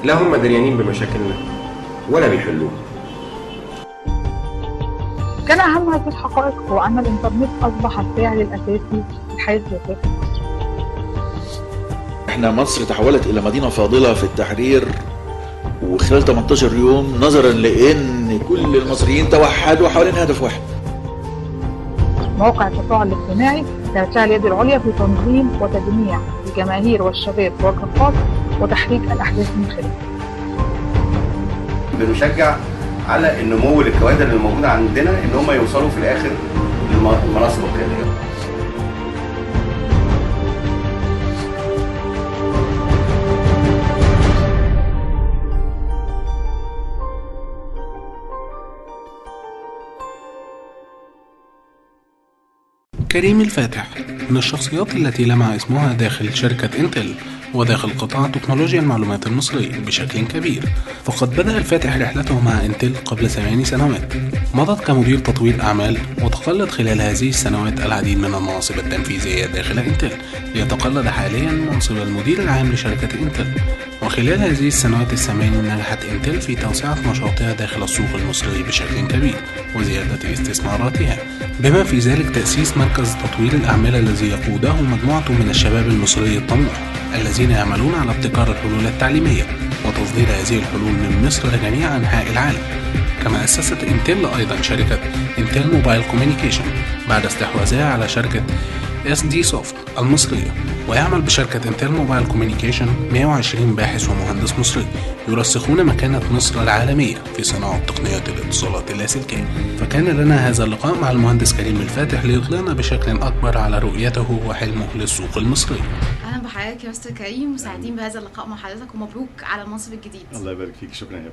لا هم دريانين بمشاكلنا ولا بيحلوها. كان أهم هذه الحقائق هو أن الإنترنت أصبح الفاعل الأساسي في الحياة السياسية في مصر. احنا مصر تحولت إلى مدينة فاضلة في التحرير، وخلال 18 يوم نظرا لأن كل المصريين توحدوا حوالين هدف واحد. مواقع التفاعل الاجتماعي كانت لها اليد العليا في تنظيم وتجميع الجماهير والشباب بوجه خاص وتحريك الأحداث من خلاله. بنشجع على النمو للكوادر اللي موجوده عندنا ان هم يوصلوا في الاخر للمناصب القياديه. كريم الفاتح من الشخصيات التي لمع اسمها داخل شركة انتل وداخل قطاع تكنولوجيا المعلومات المصري بشكل كبير، فقد بدأ الفاتح رحلته مع انتل قبل 8 سنوات. مضت كمدير تطوير أعمال، وتقلد خلال هذه السنوات العديد من المناصب التنفيذية داخل انتل، ليتقلد حاليا منصب المدير العام لشركة انتل. وخلال هذه السنوات الثمان نجحت انتل في توسعة نشاطها داخل السوق المصري بشكل كبير وزيادة استثماراتها، بما في ذلك تأسيس مركز تطوير الأعمال الذي يقوده مجموعة من الشباب المصري الطموح الذين يعملون على ابتكار الحلول التعليمية وتصدير هذه الحلول من مصر لجميع أنحاء العالم. كما أسست انتل أيضا شركة انتل موبايل كوميونيكيشن بعد استحواذها على شركة SD سوفت المصرية، ويعمل بشركة انتل موبايل كوميونيكيشن 120 باحث ومهندس مصري يرسخون مكانة مصر العالمية في صناعة تقنيات الاتصالات اللاسلكية. فكان لنا هذا اللقاء مع المهندس كريم الفاتح ليطلعنا بشكل أكبر على رؤيته وحلمه للسوق المصري. اهلا بحضرتك يا مستر كريم، مساعدين بهذا اللقاء مع حضرتك ومبروك على المنصب الجديد. الله يبارك فيك، شكرا يا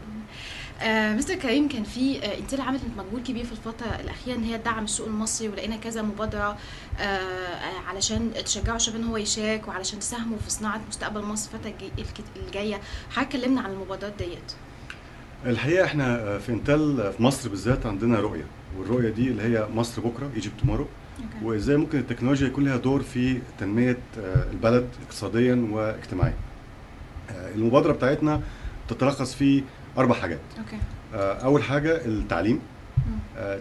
مستر كريم، كان في انتل عملت مجهود كبير في الفتره الاخيره ان هي تدعم السوق المصري، ولقينا كذا مبادره علشان تشجعوا الشباب ان هو يشارك وعلشان تساهموا في صناعه مستقبل مصر الفتره الجايه. حضرتك كلمنا عن المبادرات ديت. الحقيقه احنا في انتل في مصر بالذات عندنا رؤيه، والرؤيه دي اللي هي مصر بكره، ايجيبت تومورو، وازاي ممكن التكنولوجيا يكون لها دور في تنميه البلد اقتصاديا واجتماعيا. المبادره بتاعتنا تتلخص في 4 حاجات. اول حاجه التعليم،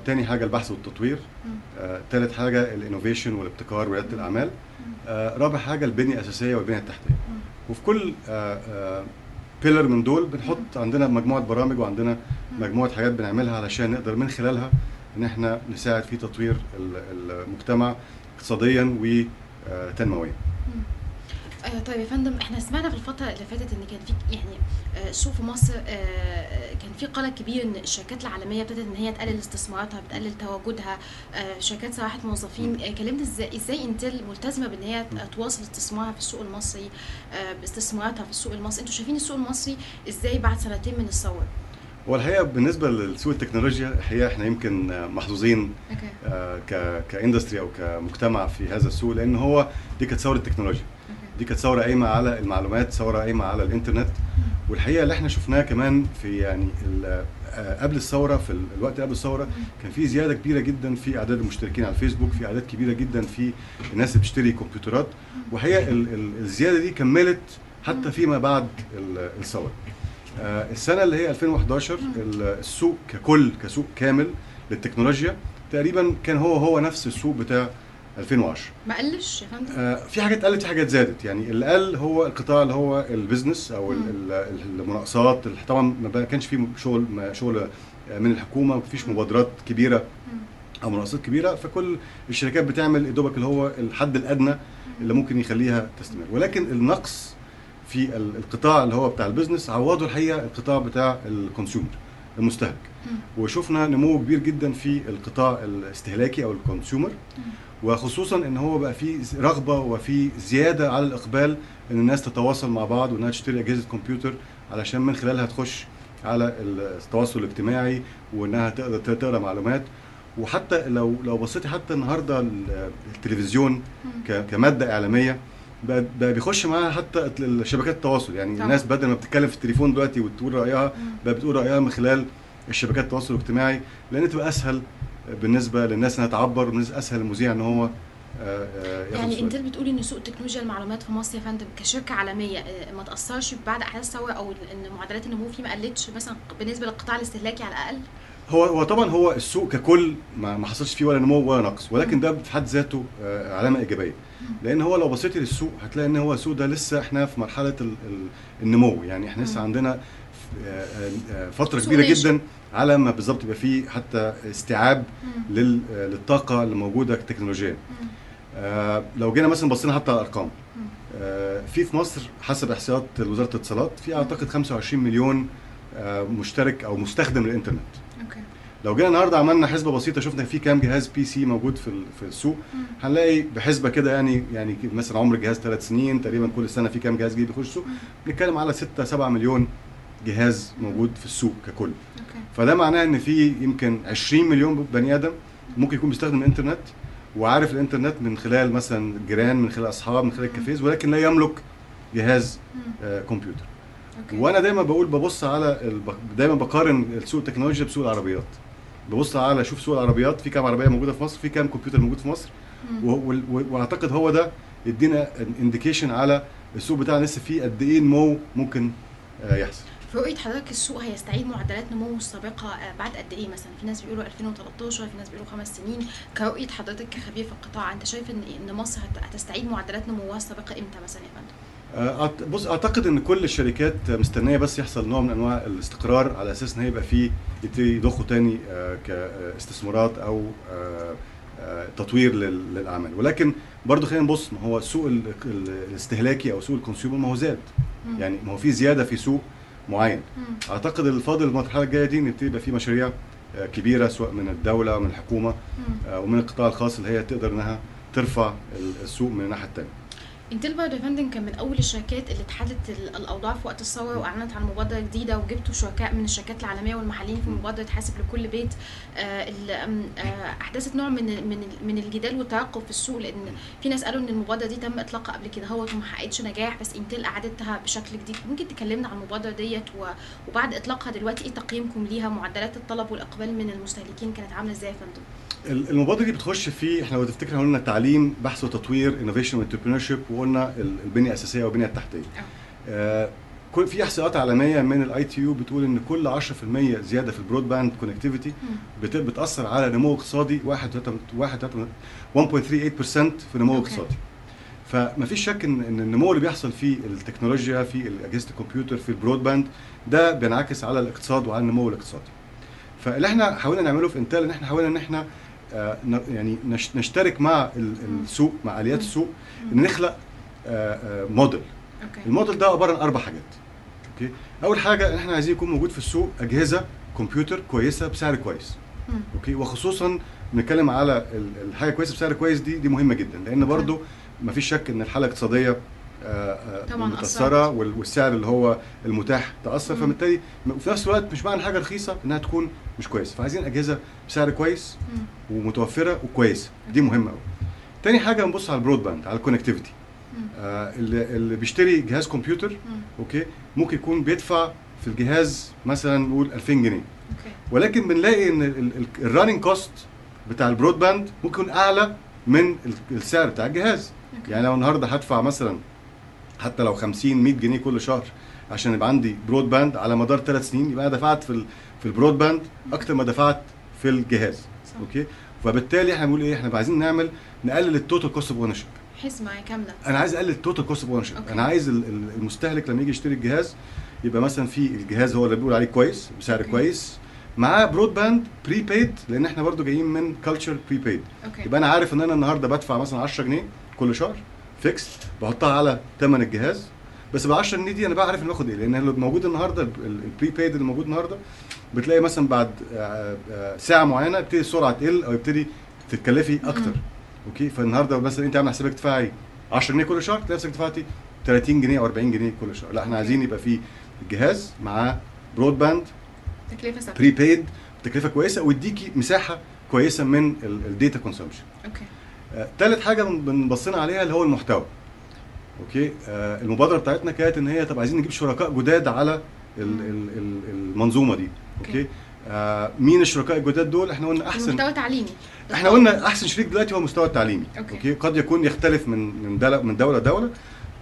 تاني حاجه البحث والتطوير، تالت حاجه الانوفيشن والابتكار ورياده الاعمال، رابع حاجه البنيه الاساسيه والبنيه التحتيه. وفي كل بيلر من دول بنحط عندنا مجموعه برامج وعندنا مجموعه حاجات بنعملها علشان نقدر من خلالها ان احنا نساعد في تطوير المجتمع اقتصاديا وتنمويا. طيب يا فندم، احنا سمعنا في الفتره اللي فاتت ان كان في السوق في مصر كان في قلق كبير ان الشركات العالميه ابتدت ان هي تقلل استثماراتها، بتقلل تواجدها، شركات سراحت موظفين. كلمنا ازاي انتل ملتزمه بان هي تواصل استثمارها في السوق المصري، باستثماراتها في السوق المصري. انتوا شايفين السوق المصري ازاي بعد 2 سنين من الثوره؟ هو الحقيقه بالنسبه لسوق التكنولوجيا الحقيقه احنا يمكن محظوظين كاندستري او كمجتمع في هذا السوق، لان هو دي كانت ثوره التكنولوجيا، دي كانت ثوره قايمه على المعلومات، ثوره قايمه على الانترنت. والحقيقه اللي احنا شفناه كمان في يعني قبل الثوره، في الوقت قبل الثوره كان في زياده كبيره جدا في اعداد المشتركين على الفيسبوك، في اعداد كبيره جدا في الناس اللي بتشتري كمبيوترات، وهي الزياده دي كملت حتى فيما بعد الثوره. السنه اللي هي 2011 السوق ككل كسوق كامل للتكنولوجيا تقريبا كان هو نفس السوق بتاع 2010. ما قلش يا فندم؟ في حاجات قلت، في حاجات زادت. يعني اللي قل هو القطاع اللي هو البيزنس او المناقصات. طبعا ما كانش فيه شغل من الحكومه، ما فيش مبادرات كبيره او مناقصات كبيره، فكل الشركات بتعمل يدوبك اللي هو الحد الادنى اللي ممكن يخليها تستمر. ولكن النقص في القطاع اللي هو بتاع البيزنس عوضه الحقيقه القطاع بتاع الكونسيومر، المستهلك. وشفنا نمو كبير جدا في القطاع الاستهلاكي او الكونسيومر، وخصوصا ان هو بقى فيه رغبه وفي زياده على الاقبال ان الناس تتواصل مع بعض وانها تشتري اجهزه كمبيوتر علشان من خلالها تخش على التواصل الاجتماعي وانها تقدر تقرا معلومات. وحتى لو بصيتي حتى النهارده التلفزيون كماده اعلاميه بقى بيخش معاها حتى شبكات التواصل. يعني الناس بدل ما بتتكلم في التليفون دلوقتي وتقول رايها، بقى بتقول رايها من خلال الشبكات التواصل الاجتماعي، لان تبقى اسهل بالنسبه للناس انها تعبر، وبالنسبه اسهل للمذيع ان هو يعني انتل بتقول ان سوق تكنولوجيا المعلومات في مصر يا فندم كشركه عالميه ما تاثرش بعد احداث الثوره، او ان معدلات النمو فيه ما قلتش مثلا بالنسبه للقطاع الاستهلاكي على الاقل؟ هو طبعا هو السوق ككل ما حصلش فيه ولا نمو ولا نقص، ولكن ده في حد ذاته علامه ايجابيه، لان هو لو بصيتي للسوق هتلاقي ان هو السوق ده لسه احنا في مرحله النمو، يعني احنا لسه عندنا فتره كبيره جدا على ما بالظبط يبقى فيه حتى استيعاب للطاقه اللي موجوده تكنولوجيا. لو جينا مثلا بصينا حتى على الارقام، في مصر حسب احصائيات وزاره الاتصالات في اعتقد 25 مليون مشترك او مستخدم للانترنت. اوكي. لو جينا النهارده عملنا حسبه بسيطه شفنا في كام جهاز بي سي موجود في السوق، هنلاقي بحسبه كده يعني مثلا عمر الجهاز 3 سنين تقريبا، كل سنه في كام جهاز جديد بيخش السوق، بنتكلم على 6-7 مليون جهاز موجود في السوق ككل. اوكي. فده معناه ان في يمكن 20 مليون بني ادم ممكن يكون بيستخدم الانترنت وعارف الانترنت من خلال مثلا جيران، من خلال اصحاب، من خلال الكافيز، ولكن لا يملك جهاز كمبيوتر. وانا دايما ببص على دايما بقارن السوق التكنولوجيا بسوق العربيات، ببص على اشوف سوق العربيات في كام عربيه موجوده في مصر، في كام كمبيوتر موجود في مصر، واعتقد هو ده يدينا انديكيشن على السوق بتاعنا لسه فيه قد ايه نمو ممكن يحصل. في رؤيه حضرتك السوق هيستعيد معدلات نموه السابقه بعد قد ايه مثلا؟ في ناس بيقولوا 2013، في ناس بيقولوا 5 سنين. كرؤيه حضرتك كخبير في القطاع، انت شايف ان مصر هتستعيد معدلات نموها السابقه امتى مثلا يا فندم؟ بص، اعتقد ان كل الشركات مستنيه بس يحصل نوع من انواع الاستقرار على اساس ان هيبقى فيه يبتدي يضخوا تاني كاستثمارات او تطوير للاعمال. ولكن برضو خلينا نبص، ما هو السوق الاستهلاكي او سوق الكونسيومر ما هو زاد، يعني ما هو في زياده في سوق معين. اعتقد الفاضل المرحله الجايه دي نبتدي يبقى في مشاريع كبيره سواء من الدوله ومن الحكومه ومن القطاع الخاص اللي هي تقدر انها ترفع السوق من الناحيه الثانيه. انتل برضه يا فندم كان من اول الشركات اللي اتحدت الاوضاع في وقت الثوره واعلنت عن مبادره جديده، وجبتوا شركاء من الشركات العالميه والمحليين في مبادره حاسب لكل بيت. احدثت نوع من الجدال والترقب في السوق، لان في ناس قالوا ان المبادره دي تم اطلاقها قبل كده وما حققتش نجاح، بس انتل اعادتها بشكل جديد. ممكن تكلمنا عن المبادره ديت وبعد اطلاقها دلوقتي ايه تقييمكم ليها؟ معدلات الطلب والاقبال من المستهلكين كانت عامله ازاي يا فندم؟ المبادره دي بتخش في، احنا لو تفتكر قلنا تعليم، بحث وتطوير، انوفيشن وانتربرينورشيب، وقلنا البنيه الاساسيه والبنيه التحتيه. كل في احصاءات عالميه من الاي تي يو بتقول ان كل 10% زياده في البرود باند كونكتيفيتي بتاثر على نمو اقتصادي 1.38% في نمو اقتصادي. فما فيش شك ان النمو اللي بيحصل في التكنولوجيا، في اجهزه الكمبيوتر، في البرود باند، ده بينعكس على الاقتصاد وعلى النمو الاقتصادي. فاللي احنا حاولنا نعمله في انتل ان احنا حاولنا ان احنا يعني نشترك مع السوق، مع اليات السوق، ان نخلق موديل. الموديل ده عباره عن 4 حاجات. اوكي، اول حاجه ان احنا عايزين يكون موجود في السوق اجهزه كمبيوتر كويسه بسعر كويس. اوكي، وخصوصا بنتكلم على الحاجه كويسه بسعر كويس، دي مهمه جدا، لان برضو ما فيش شك ان الحاله الاقتصاديه متاثره والسعر اللي هو المتاح تاثر، فبالتالي في نفس الوقت مش معنى حاجه رخيصه انها تكون مش كويسه، فعايزين اجهزه بسعر كويس ومتوفره وكويسه، دي مهمه قوي. تاني حاجه نبص على البرود باند، على الكونكتيفيتي. اللي بيشتري جهاز كمبيوتر اوكي ممكن يكون بيدفع في الجهاز مثلا نقول 2000 جنيه، ولكن بنلاقي ان الراننج كوست بتاع البرود باند ممكن يكون اعلى من السعر بتاع الجهاز. يعني لو النهارده هدفع مثلا حتى لو 50-100 جنيه كل شهر عشان يبقى عندي برود باند على مدار 3 سنين، يبقى انا دفعت في البرود باند اكتر ما دفعت في الجهاز. اوكي، فبالتالي احنا بنقول ايه، احنا عايزين نقلل التوتال كوست اوف اونرشيب، حسبه كامله. انا عايز اقلل التوتال كوست اوف اونرشيب. انا عايز المستهلك لما يجي يشتري الجهاز يبقى مثلا في الجهاز هو اللي بيقول عليه كويس بسعر كويس، معاه برود باند بري بيد، لان احنا برضو جايين من كلتشر بري بيد. يبقى انا عارف ان انا النهارده بدفع مثلا 10 جنيه كل شهر فيكس، بحطها على ثمن الجهاز، بس ب 10 جنيه دي انا بقى عارف ان باخد ايه، لان اللي موجود النهارده البري بيد اللي موجود النهارده بتلاقي مثلا بعد ساعه معينه يبتدي السرعه تقل او يبتدي تتكلفي اكتر. اوكي، فالنهارده مثلا انت عامل حسابك تدفعي 10 جنيه كل شهر، تلاقي نفسك دفعتي 30 جنيه او 40 جنيه كل شهر. لا، احنا عايزين يبقى في الجهاز معاه برود باند تكلفه ثابته بري بيد، تكلفه كويسه ويديكي مساحه كويسه من الداتا كونسومشن. اوكي. ثالث حاجه بنبصينا عليها اللي هو المحتوى. اوكي، المبادره بتاعتنا كانت ان هي طب عايزين نجيب شركاء جداد على المنظومه دي. اوكي، مين الشركاء الجداد دول؟ احنا قلنا احسن محتوى تعليمي. احنا قلنا احسن شريك دلوقتي هو المستوى التعليمي. أوكي. قد يكون يختلف من دوله لدوله،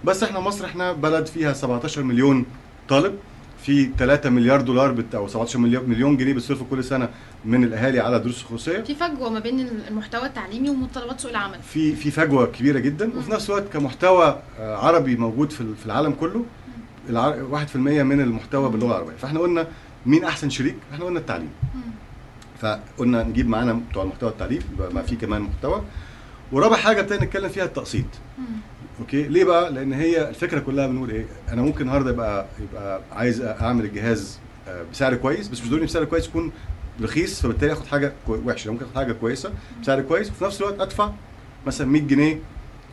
بس احنا مصر احنا بلد فيها 17 مليون طالب، في 3 مليار دولار او 17 مليون جنيه بتصرفوا كل سنه من الاهالي على دروس خصوصيه. في فجوه ما بين المحتوى التعليمي ومتطلبات سوق العمل. في فجوه كبيره جدا، وفي نفس الوقت كمحتوى عربي موجود في العالم كله 1% من المحتوى باللغه العربيه. فاحنا قلنا مين احسن شريك؟ احنا قلنا التعليم. فقلنا نجيب معانا بتوع المحتوى التعليم، ما في كمان محتوى. ورابع حاجه ابتدينا نتكلم فيها التقسيط. اوكي، ليه بقى؟ لان هي الفكره كلها بنقول ايه، انا ممكن النهارده يبقى عايز اعمل الجهاز بسعر كويس، بس مش ضروري بسعر كويس يكون رخيص، فبالتالي اخد حاجه وحشه. ممكن اخد حاجه كويسه بسعر كويس وفي نفس الوقت ادفع مثلا 100 جنيه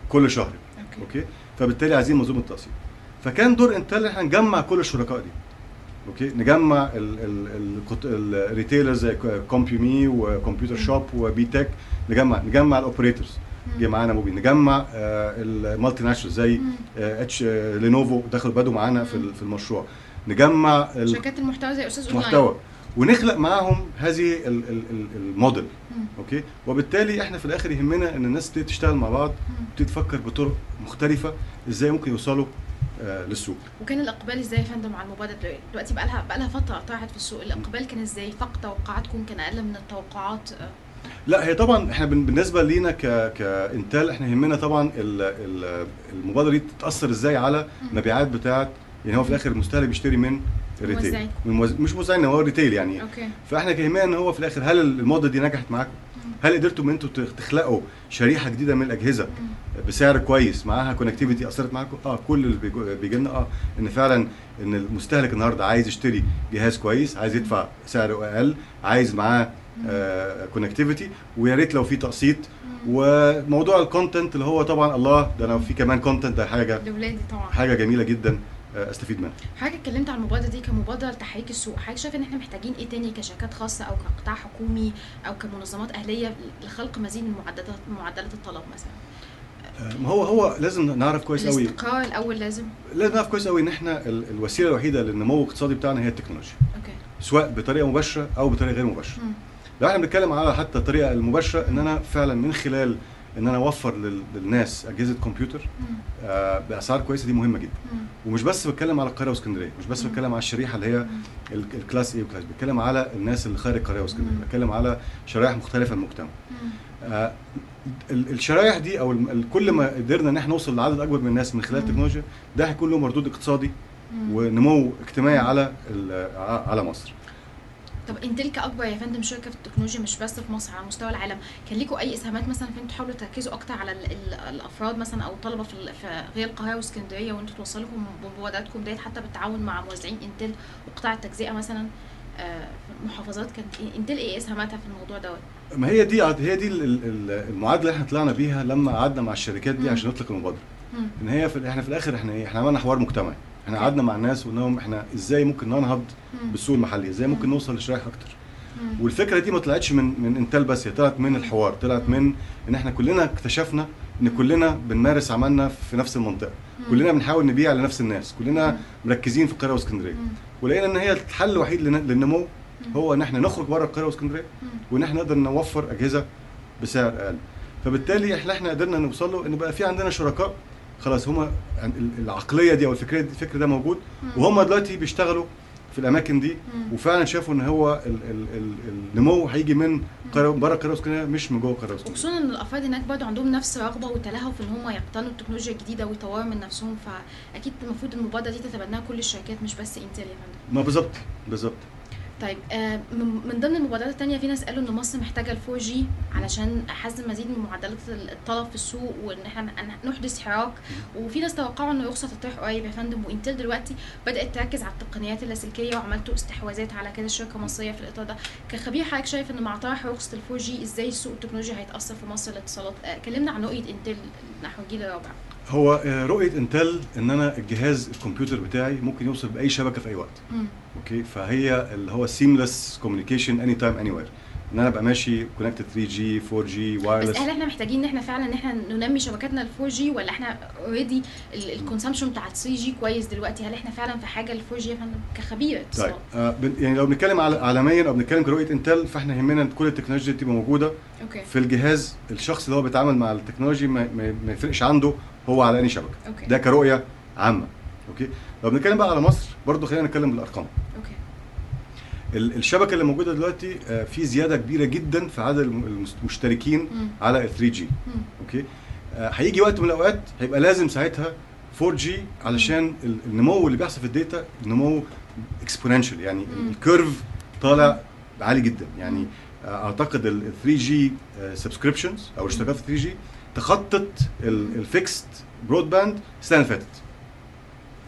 كل شهر. اوكي، فبالتالي عايزين منظومه تقسيط. فكان دور انتل احنا نجمع كل الشركاء دي. اوكي، نجمع الريتيلرز زي كومبيومي وكمبيوتر شوب وبيتك، نجمع الاوبريتورز جه معانا موبي، نجمع المالتي ناشونال زي اتش لينوفو دخلوا بدوا معانا في المشروع، نجمع شركات المحتوى زي استاذ اونلاين محتوى ونخلق معاهم هذه الموديل. اوكي، وبالتالي احنا في الاخر يهمنا ان الناس تشتغل مع بعض وتفكر بطرق مختلفه ازاي ممكن يوصلوا للسوق. وكان الاقبال ازاي يا فندم على المبادره دلوقتي؟ بقى لها فتره طلعت في السوق، الاقبال كان ازاي؟ فاق توقعاتكم؟ كان اقل من التوقعات؟ لا، هي طبعا احنا بالنسبه لينا كانتل احنا يهمنا طبعا المبادره دي تتاثر ازاي على المبيعات بتاعه، يعني هو في الاخر المستهلك بيشتري من الريتيل، مش موزعين، هو الريتيل يعني. أوكي. فاحنا يهمنا ان هو في الاخر هل الموضه دي نجحت معاكم؟ هل قدرتوا ان انتوا تخلقوا شريحه جديده من الاجهزه بسعر كويس معاها كونكتيفيتي اثرت معاكم؟ كل اللي بيجي لنا ان فعلا ان المستهلك النهارده عايز يشتري جهاز كويس، عايز يدفع سعر اقل، عايز معاه كونكتيفيتي، ويا ريت لو في تقسيط. وموضوع الكونتنت اللي هو طبعا الله ده انا في كمان كونتنت، ده حاجه لاولادي طبعا، حاجه جميله جدا استفيد منها. حضرتك اتكلمت عن المبادره دي كمبادره لتحريك السوق، حضرتك شايف ان احنا محتاجين ايه تاني كشركات خاصه او كقطاع حكومي او كمنظمات اهليه لخلق مزيد من معدلات الطلب مثلا؟ ما هو لازم نعرف كويس قوي، الاستقرار الاول لازم نعرف كويس قوي ان احنا الوسيله الوحيده للنمو الاقتصادي بتاعنا هي التكنولوجيا. اوكي، سواء بطريقه مباشره او بطريقه غير مباشره. لو احنا بنتكلم على حتى الطريقه المباشره، ان انا فعلا من خلال ان انا اوفر للناس اجهزه كمبيوتر باسعار كويسه، دي مهمه جدا. ومش بس بتكلم على القاهره واسكندريه، مش بس بتكلم على الشريحه اللي هي الكلاس اي وكلاس، بتكلم على الناس اللي خارج القاهره واسكندريه، بتكلم على شرائح مختلفه من المجتمع. الشرائح دي او كل ما قدرنا ان احنا نوصل لعدد اكبر من الناس من خلال التكنولوجيا، ده هيكون له مردود اقتصادي ونمو اجتماعي على مصر. طب انتل كاكبر يا فندم شركه في التكنولوجيا مش بس في مصر، على مستوى العالم، كان ليكم اي اسهامات مثلا في انتوا تحاولوا تركزوا اكتر على الافراد مثلا او الطلبه في غير القاهره واسكندريه، وانتوا توصلوا لهم بمبادراتكم ديت حتى بالتعاون مع موزعين انتل وقطاع التجزئه مثلا في المحافظات؟ كانت انتل ايه اسهاماتها في الموضوع دوت؟ ما هي دي المعادله اللي احنا طلعنا بيها لما قعدنا مع الشركات دي عشان نطلق المبادره. ان هي احنا في الاخر احنا عملنا حوار مجتمعي، احنا قعدنا مع الناس وقلنا لهم احنا ازاي ممكن ننهض بالسوق المحلي، ازاي ممكن نوصل لشرائح اكتر. والفكره دي ما طلعتش من انتل بس، هي طلعت من الحوار، طلعت من ان احنا كلنا اكتشفنا ان كلنا بنمارس عملنا في نفس المنطقه، كلنا بنحاول نبيع لنفس الناس، كلنا مركزين في القاهره واسكندريه، ولقينا ان هي الحل الوحيد للنمو هو ان احنا نخرج بره القاهره واسكندريه، وان احنا نقدر نوفر اجهزه بسعر اقل. فبالتالي احنا قدرنا نوصل له ان بقى في عندنا شركاء خلاص هم العقليه دي او الفكر ده موجود، وهم دلوقتي بيشتغلوا في الاماكن دي، وفعلا شافوا ان هو النمو هيجي من بره القاهره واسكندريه مش من جوه القاهره واسكندريه. وخصوصا ان الافراد هناك برضه عندهم نفس رغبه وتلهف ان هم يقتنوا التكنولوجيا الجديده ويطوروا من نفسهم، فاكيد المفروض المبادره دي تتبناها كل الشركات مش بس انتل يا فندم. ما بالظبط. طيب من ضمن المبادرات الثانيه في ناس قالوا ان مصر محتاجه ال 4G علشان احسن مزيد من معدلات الطلب في السوق، وان احنا نحدث حراك، وفي ناس توقعوا انه يخصى تطريح قريب يا فندم. وانتل دلوقتي بدات تركز على التقنيات اللاسلكيه وعملتوا استحواذات على كذا شركه مصريه في الاطار ده. كخبير حضرتك شايف ان مع طرح رخصه ال 4G ازاي سوق التكنولوجيا هيتاثر في مصر الاتصالات؟ كلمنا عن رؤيه انتل نحو الجيل الرابع. هو رؤيه انتل ان انا الجهاز الكمبيوتر بتاعي ممكن يوصل باي شبكه في اي وقت. اوكي، فهي اللي هو seamless communication anytime anywhere. ان انا ابقى ماشي كونكتد 3 جي 4 جي بس وايرلس. هل احنا محتاجين ان احنا فعلا ان احنا ننمي شبكاتنا ال 4 جي، ولا احنا اوريدي الكونسامشن بتاع 3 جي كويس دلوقتي؟ هل احنا فعلا في حاجه ل 4 جي يا فندم كخبير طيب اتصال؟ يعني لو بنتكلم عالميا او بنتكلم كرؤيه انتل، فاحنا يهمنا ان كل التكنولوجيا دي تبقى موجوده اوكي في الجهاز. الشخص اللي هو بيتعامل مع التكنولوجي ما يفرقش عنده هو على انهي شبكه. اوكي ده كرؤيه عامه. اوكي، لو بنتكلم بقى على مصر برضو خلينا نتكلم بالارقام. اوكي الشبكه اللي موجوده دلوقتي في زياده كبيره جدا في عدد المشتركين على ال 3 جي. اوكي، هيجي وقت من الاوقات هيبقى لازم ساعتها 4 جي علشان النمو اللي بيحصل في الداتا نمو اكسبوننشال، يعني الكيرف طالع عالي جدا. يعني اعتقد ال 3 جي سبسكريبشنز او اشتراكات 3 جي تخطت الفيكست برود باند السنه اللي فاتت،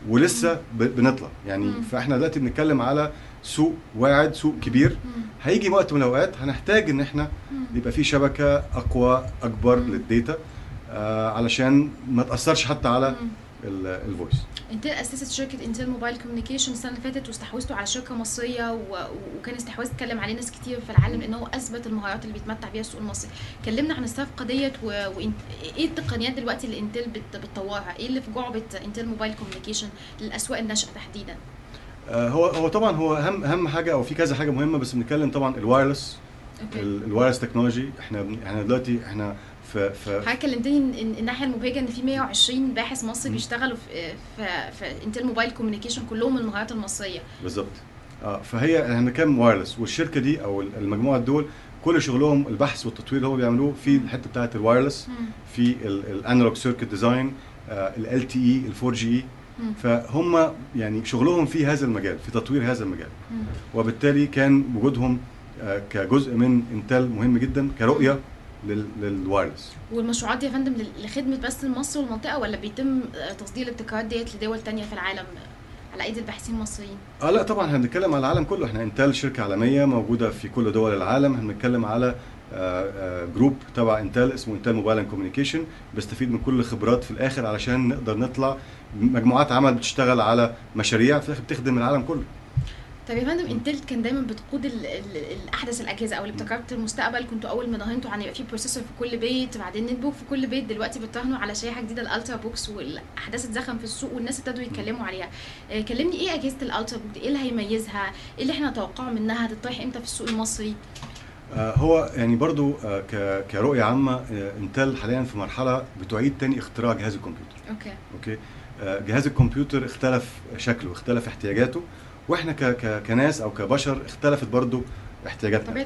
ولسه بنطلع يعني. فاحنا دلوقتي بنتكلم على سوق واعد، سوق كبير. هيجي وقت من الاوقات هنحتاج ان احنا يبقى في شبكه اقوى اكبر للداتا علشان ما تاثرش حتى على الفويس. انتل اسست شركه انتل موبايل كوميونيكيشن السنه اللي فاتت، واستحوذتوا على شركه مصريه، وكان استحواذ اتكلم عليه ناس كتير في العالم ان هو اثبت المهارات اللي بيتمتع بيها السوق المصري. كلمنا عن الصفقه ديت وايه التقنيات دلوقتي اللي انتل بتطورها، ايه اللي في جعبه انتل موبايل كوميونيكيشن للاسواق الناشئه تحديدا؟ هو طبعا هو اهم حاجه، او في كذا حاجه مهمه، بس بنتكلم طبعا الوايرلس. الوايرلس تكنولوجي احنا دلوقتي في حضرتك كلمتني الناحيه المبهجه ان في 120 باحث مصري بيشتغلوا في انتل موبايل كوميونيكيشن، كلهم من المهارات المصريه. بالظبط. فهي احنا بنتكلم وايرلس، والشركه دي او المجموعه دول كل شغلهم البحث والتطوير اللي هو بيعملوه في الحته بتاعه الوايرلس، في الانالوج سيركت ديزاين، ال تي اي، ال 4 جي. فهم يعني شغلهم في هذا المجال، في تطوير هذا المجال. وبالتالي كان وجودهم كجزء من انتل مهم جدا كرؤيه للوايرلس. والمشروعات دي يا فندم لخدمه بس مصر والمنطقه، ولا بيتم تصدير الابتكارات ديت لدول تانية في العالم على ايدي الباحثين المصريين؟ لا طبعا احنا بنتكلم على العالم كله. احنا انتل شركه عالميه موجوده في كل دول العالم. احنا بنتكلم على جروب تبع انتل اسمه انتل موبايل كوميونيكيشن، بيستفيد من كل الخبرات في الاخر علشان نقدر نطلع مجموعات عمل بتشتغل على مشاريع في الاخر بتخدم العالم كله. طب يا فندم، انتل كان دايما بتقود الاحدث الاجهزه او الابتكارات المستقبل. كنتوا اول ما راهنتوا عن يبقى في بروسيسور في كل بيت، بعدين نت بوك في كل بيت، دلوقتي بتراهنوا على شريحه جديده الالترا بوكس، والاحداث اتزخم في السوق والناس ابتدوا يتكلموا عليها. كلمني ايه اجهزه الالترا بوك دي؟ ايه اللي هيميزها؟ ايه اللي احنا نتوقعه منها؟ هتطرح امتى في السوق المصري؟ هو يعني برضو كرؤيه عامه، انتل حاليا في مرحله بتعيد تاني اختراع جهاز الكمبيوتر. اوكي جهاز الكمبيوتر اختلف شكله، اختلف احتياجاته، واحنا كناس او كبشر اختلفت برضو احتياجاتنا، طبيعه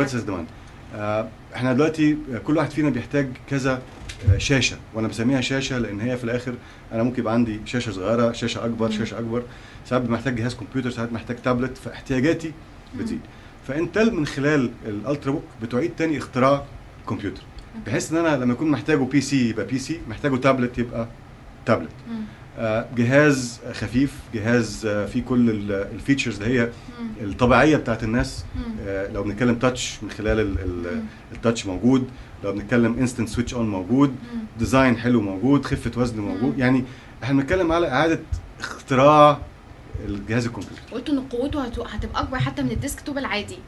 استخداماتنا. احنا دلوقتي كل واحد فينا بيحتاج كذا شاشه، وانا بسميها شاشه لان هي في الاخر انا ممكن يبقى عندي شاشه صغيره، شاشه اكبر، شاشه اكبر، ساعات محتاج جهاز كمبيوتر، ساعات محتاج تابلت، فاحتياجاتي بتزيد. فانتل من خلال الالترا بوك بتعيد تاني اختراع كمبيوتر، بحيث ان انا لما يكون محتاجه بي سي يبقى بي سي، محتاجه تابلت يبقى تابلت. جهاز خفيف، جهاز فيه كل الفيتشرز اللي هي الطبيعيه بتاعت الناس. لو بنتكلم تاتش من خلال التاتش موجود، لو بنتكلم انستنت سويتش اون موجود، ديزاين حلو موجود، خفه وزن موجود. يعني احنا بنتكلم على اعاده اختراع الجهاز الكمبيوتر. قلتوا ان قوته هتبقى اكبر حتى من الديسك توب العادي.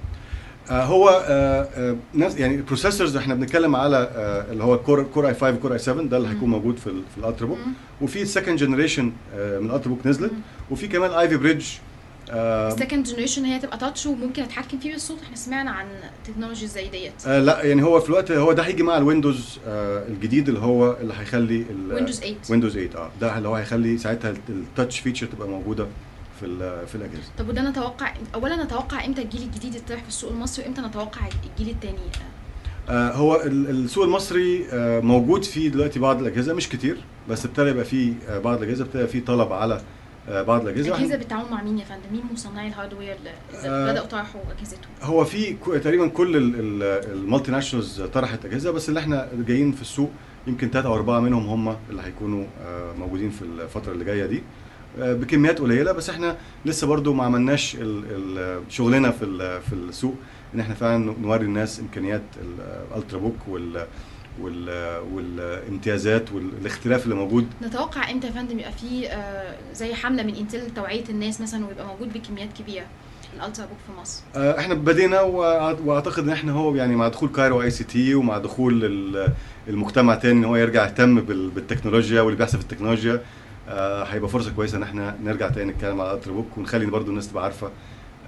هو نفس يعني البروسيسورز احنا بنتكلم على اللي هو كور اي 5 وكور اي 7 ده اللي هيكون موجود في الالترا بوك، وفي السكند جنريشن من الالترا بوك نزلت، وفي كمان ايفي بريدج. السكند جنريشن هي تبقى تاتش وممكن اتحكم فيه بالصوت. احنا سمعنا عن تكنولوجي زي ديت. لا يعني هو في الوقت هو ده هيجي مع الويندوز الجديد اللي هيخلي ويندوز 8 ده اللي هو هيخلي ساعتها التاتش فيتشر تبقى موجوده في الاجهزه. طب وده نتوقع امتى الجيل الجديد يطرح في السوق المصري، وامتى نتوقع الجيل الثاني؟ هو السوق المصري موجود فيه دلوقتي بعض الاجهزه، مش كتير، بس ابتدى يبقى فيه بعض الاجهزه، ابتدى فيه طلب على بعض الاجهزه. الاجهزه بالتعاون مع مين يا فندم؟ مين مصنعي الهاردوير اللي بداوا طرحوا اجهزتهم؟ هو في تقريبا كل المالتي ناشونالز طرحت اجهزه، بس اللي احنا جايين في السوق يمكن 3 أو 4 منهم هم اللي هيكونوا موجودين في الفتره اللي جايه دي بكميات قليله. بس احنا لسه برضو ما عملناش شغلنا في السوق ان احنا فعلا نوري الناس امكانيات الالترا بوك والامتيازات والاختلاف اللي موجود. نتوقع امتى يا فندم يبقى في زي حمله من انتل لتوعيه الناس مثلا، ويبقى موجود بكميات كبيره؟ الالترا بوك في مصر؟ احنا بدينا واعتقد ان احنا هو يعني مع دخول كايرو اي سي تي ومع دخول المجتمع تاني ان هو يرجع يهتم بالتكنولوجيا واللي بيحصل في التكنولوجيا، هيبقى فرصه كويسه ان احنا نرجع تاني نتكلم على الالترا بوك ونخلي برضو الناس تبقى عارفه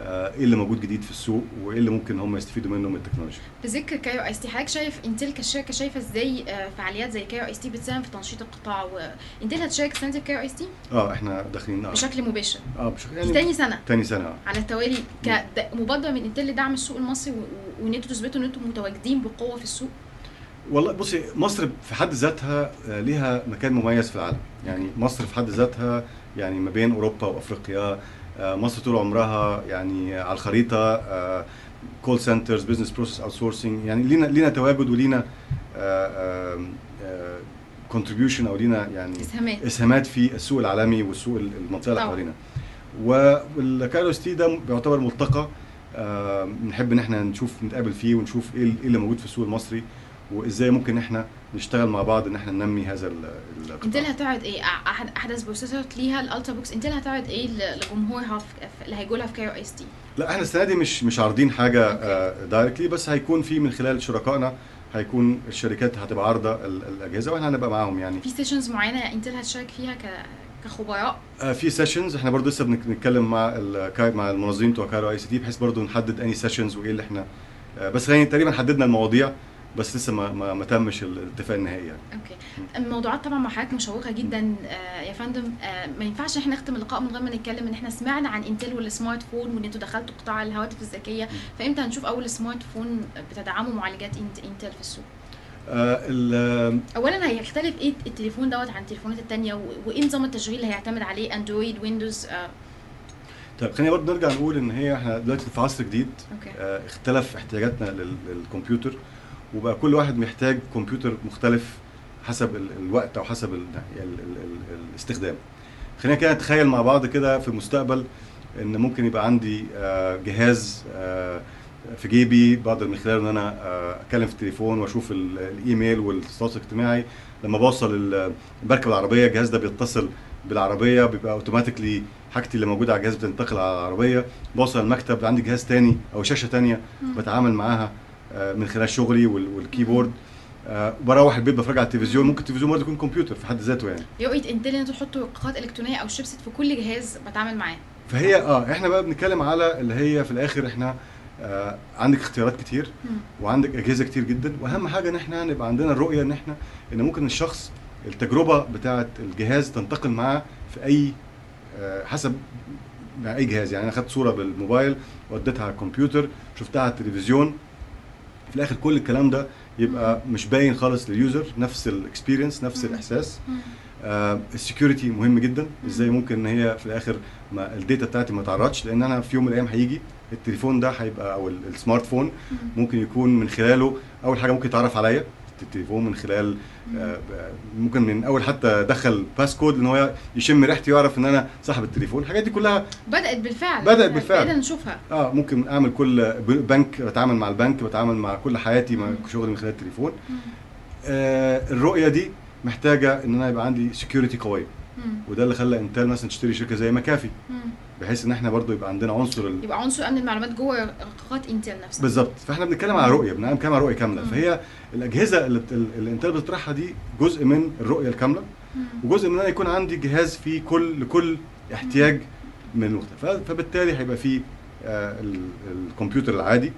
ايه اللي موجود جديد في السوق وايه اللي ممكن هم يستفيدوا منه من التكنولوجيا. بذكر كايرو اي تي، حضرتك شايف انتل كشركه شايفه ازاي فعاليات زي كايرو اي تي بتساهم في تنشيط القطاع، وانتل هتشارك السنه دي في كايرو اي تي؟ احنا داخلين بشكل مباشر بشكل يعني تاني سنه على التوالي كمبادره من انتل لدعم السوق المصري وان انتوا تثبتوا ان انتوا متواجدين بقوه في السوق. والله بصي، مصر في حد ذاتها ليها مكان مميز في العالم، يعني مصر في حد ذاتها يعني ما بين اوروبا وافريقيا، مصر طول عمرها يعني على الخريطه كول سنترز، بزنس بروسيس اوت سورسنج، يعني لينا تواجد ولينا كونتريبيوشن او لينا يعني اسهامات في السوق العالمي والسوق المنطقه اللي حوالينا. والكايرو اس تي ده بيعتبر ملتقى نحب ان احنا نتقابل فيه ونشوف ايه اللي موجود في السوق المصري وازاي ممكن احنا نشتغل مع بعض ان احنا ننمي هذا القطاع. انتل هتعرض ايه؟ احدث بروسيسورات ليها الالترا بوكس، انتل هتعرض ايه لجمهورها اللي هيجوا لها في كايرو اس تي؟ لا احنا السنه دي مش عارضين حاجه دايركتلي، بس هيكون في من خلال شركائنا هيكون الشركات هتبقى عارضه الاجهزه واحنا هنبقى معاهم. يعني في سيشنز معينه انتل هتشارك فيها كخبراء؟ في سيشنز احنا برضه لسه بنتكلم مع المنظمين بتوع كايرو اي سي تي بحيث برضه نحدد اني سيشنز وايه اللي احنا بس يعني تقريبا حددنا المواضيع بس لسه ما تمش الاتفاق النهائي يعني. اوكي. الموضوعات طبعا مع حضرتك مشوقه جدا يا فندم، ما ينفعش احنا نختم اللقاء من غير ما نتكلم ان احنا سمعنا عن انتل والسمارت فون وان انتوا دخلتوا قطاع الهواتف الذكيه، فامتى هنشوف اول سمارت فون بتدعمه معالجات انتل في السوق؟ اولا هيختلف ايه التليفون دوت عن التليفونات الثانيه، وايه نظام التشغيل اللي هيعتمد عليه، اندرويد، ويندوز؟ طيب خلينا برضه نرجع نقول ان احنا دلوقتي في عصر جديد. اختلف احتياجاتنا للكمبيوتر وبقى كل واحد محتاج كمبيوتر مختلف حسب الوقت او حسب الاستخدام. خلينا كده نتخيل مع بعض كده في المستقبل ان ممكن يبقى عندي جهاز في جيبي بقدر من خلاله ان انا اتكلم في التليفون واشوف الايميل والتواصل الاجتماعي. لما بوصل بركب العربيه الجهاز ده بيتصل بالعربيه، بيبقى اوتوماتيكلي حاجتي اللي موجوده على الجهاز بتنتقل على العربيه. بوصل المكتب عندي جهاز تاني او شاشه تانيه بتعامل معاها من خلال شغلي والكيبورد. بروح البيت بتفرج على التلفزيون، ممكن التلفزيون برضه يكون كمبيوتر في حد ذاته يعني. رؤيه انتل ان انتوا تحطوا رقاقات الكترونيه او شيبسيت في كل جهاز بتعامل معاه. فهي احنا بقى بنتكلم على اللي هي في الاخر احنا عندك اختيارات كتير وعندك اجهزه كتير جدا، واهم حاجه ان احنا نبقى عندنا الرؤيه ان ممكن الشخص التجربه بتاعه الجهاز تنتقل معاه في اي حسب مع اي جهاز. يعني انا اخدت صوره بالموبايل وديتها على الكمبيوتر، شفتها على التلفزيون، في الاخر كل الكلام ده يبقى مش باين خالص لليوزر، نفس الاكسبيرينس نفس الاحساس. السكيورتي مهم جدا، ازاي ممكن ان هي في الاخر ما الداتا بتاعتي ما تعرضش، لان انا في يوم من الايام هيجي التليفون ده هيبقى او السمارت فون ممكن يكون من خلاله اول حاجه ممكن يتعرف عليا التليفون من خلال ممكن من اول حتى دخل باسكود ان هو يشم ريحتي ويعرف ان انا صاحب التليفون. الحاجات دي كلها بدات بالفعل بدأنا نشوفها. ممكن اعمل كل بنك، بتعامل مع البنك، بتعامل مع كل حياتي مع شغلي من خلال التليفون. الرؤيه دي محتاجه ان انا يبقى عندي سكيورتي قويه، وده اللي خلى انتل مثلا تشتري شركه زي مكافي بحيث ان احنا برضو يبقى عندنا عنصر امن المعلومات جوه رقاقات انتل نفسها. بالظبط. فاحنا بنتكلم على رؤيه، بنتكلم على رؤيه كامله. فهي الاجهزه اللي انتل بتطرحها دي جزء من الرؤيه الكامله، وجزء من ان انا يكون عندي جهاز فيه لكل احتياج من المختلف. فبالتالي هيبقى فيه الكمبيوتر العادي،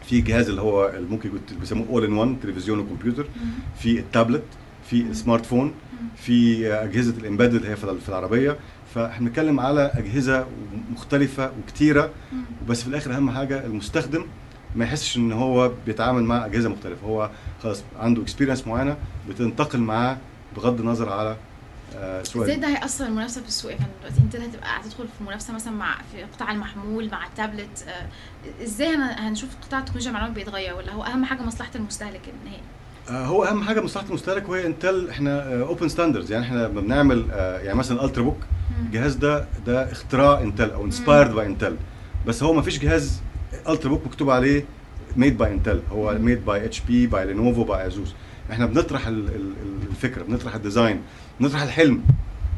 في جهاز اللي هو ممكن بيسموه اول ان وان، تلفزيون وكمبيوتر، في التابلت، في السمارت فون، في اجهزه الامبيدد هي في العربيه. فاحنا بنتكلم على اجهزه مختلفه وكتيره، بس في الاخر اهم حاجه المستخدم ما يحسش ان هو بيتعامل مع اجهزه مختلفه، هو خلاص عنده اكسبيرينس معينه بتنتقل معاه بغض النظر على ازاي ده هيأثر المنافسه في السوق يا فندم؟ دلوقتي انتل هتدخل في منافسه مثلا في قطاع المحمول مع التابلت، ازاي هنشوف قطاع التكنولوجيا المعلومات بيتغير، ولا هو اهم حاجه مصلحه المستهلك النهائي؟ هو اهم حاجه مصلحه المستهلك، وهي انتل احنا اوبن ستاندردز. يعني احنا لما بنعمل يعني مثلا الالترا بوك، الجهاز ده اختراع انتل او انسبايرد باي انتل، بس هو ما فيش جهاز الترا بوك مكتوب عليه ميد باي انتل، هو ميد باي اتش بي، باي لينوفو، باي ازوس. احنا بنطرح الفكره، بنطرح الديزاين، بنطرح الحلم،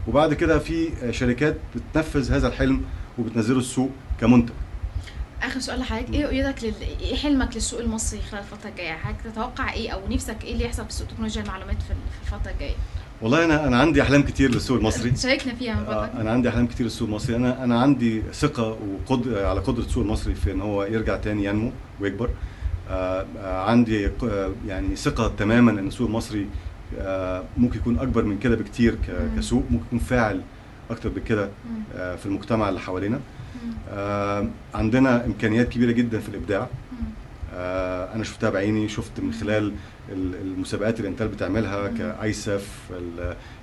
وبعد كده في شركات بتنفذ هذا الحلم وبتنزله السوق كمنتج. اخر سؤال لحضرتك، ايه رؤيتك ايه حلمك للسوق المصري خلال الفتره الجايه؟ حضرتك تتوقع ايه او نفسك ايه اللي يحصل في سوق تكنولوجيا المعلومات في الفتره الجايه؟ والله انا عندي احلام كتير للسوق المصري. شاركنا فيها من فضلك. انا عندي احلام كتير للسوق المصري. انا عندي ثقه على قدره السوق المصري في ان هو يرجع تاني ينمو ويكبر. عندي يعني ثقه تماما ان السوق المصري ممكن يكون اكبر من كده بكتير كسوق، ممكن يكون فاعل اكتر بكده في المجتمع اللي حوالينا. عندنا امكانيات كبيره جدا في الابداع. انا شفتها بعيني، شفت من خلال المسابقات اللي انتل بتعملها كايسف،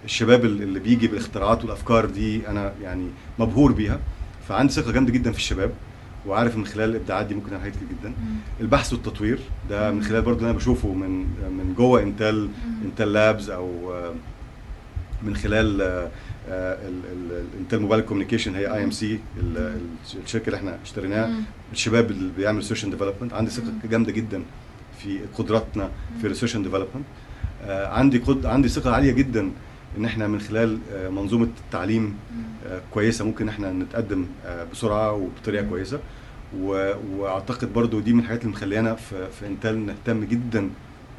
الشباب اللي بيجي بالاختراعات والافكار دي انا يعني مبهور بيها. فعندي ثقه جامده جدا في الشباب، وعارف من خلال الابداعات دي ممكن نعمل حاجات كتير جدا. البحث والتطوير ده من خلال برضه انا بشوفه من جوه انتل لابز، او من خلال انتل موبايل كوميونيكيشن، هي اي ام سي الشركه اللي احنا اشتريناها، الشباب اللي بيعمل ريسيرش اند ديفلوبمنت. عندي ثقه جامده جدا في قدراتنا في ريسيرش اند ديفلوبمنت. عندي ثقه عاليه جدا ان احنا من خلال منظومه التعليم كويسه ممكن احنا نتقدم بسرعه وبطريقه كويسه. واعتقد برضو دي من الحاجات اللي مخليانا في انتل نهتم جدا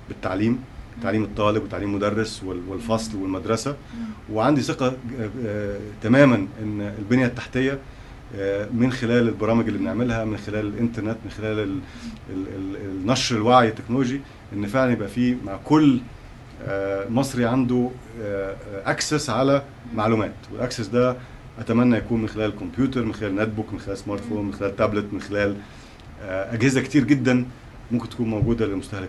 بالتعليم، تعليم الطالب وتعليم المدرس والفصل والمدرسه. وعندي ثقه تماما ان البنيه التحتيه من خلال البرامج اللي بنعملها، من خلال الانترنت، من خلال النشر الوعي التكنولوجي، ان فعلا يبقى في مع كل مصري عنده اكسس على معلومات. والاكسس ده اتمنى يكون من خلال الكمبيوتر، من خلال نت بوك، من خلال سمارت فون، من خلال تابلت، من خلال اجهزه كتير جدا ممكن تكون موجوده للمستهلك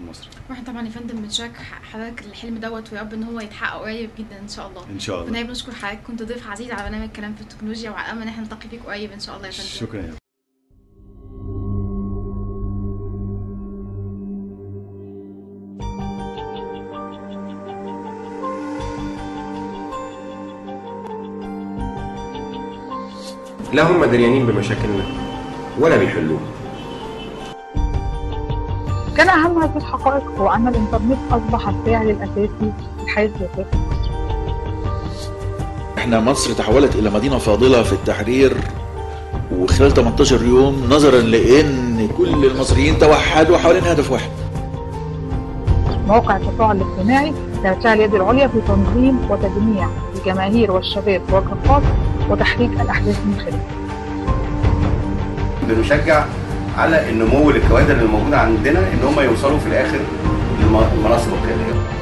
المصري. واحنا طبعا يا فندم بنشارك حضرتك الحلم دوت، ويا رب ان هو يتحقق قريب جدا ان شاء الله. ان شاء الله. بنشكر حضرتك، كنت ضيف عزيز على برنامج كلام في التكنولوجيا، وعلى امل ان احنا نلتقي فيك قريب ان شاء الله يا فندم. شكرا يا لا هم دريانين بمشاكلنا ولا بيحلوها. كان أهم هذه الحقائق هو أن الإنترنت أصبح الفاعل الأساسي في الحياة السياسية في مصر. احنا مصر تحولت إلى مدينة فاضلة في التحرير، وخلال 18 يوم نظرا لأن كل المصريين توحدوا حوالين هدف واحد. مواقع التفاعل الاجتماعي ترتعي اليد العليا في تنظيم وتجميع الجماهير والشباب بوجه خاص وتحريك الأحداث من خلاله. بنشجع على النمو للكوادر اللي موجوده عندنا ان هم يوصلوا في الاخر للمناصب القياديه.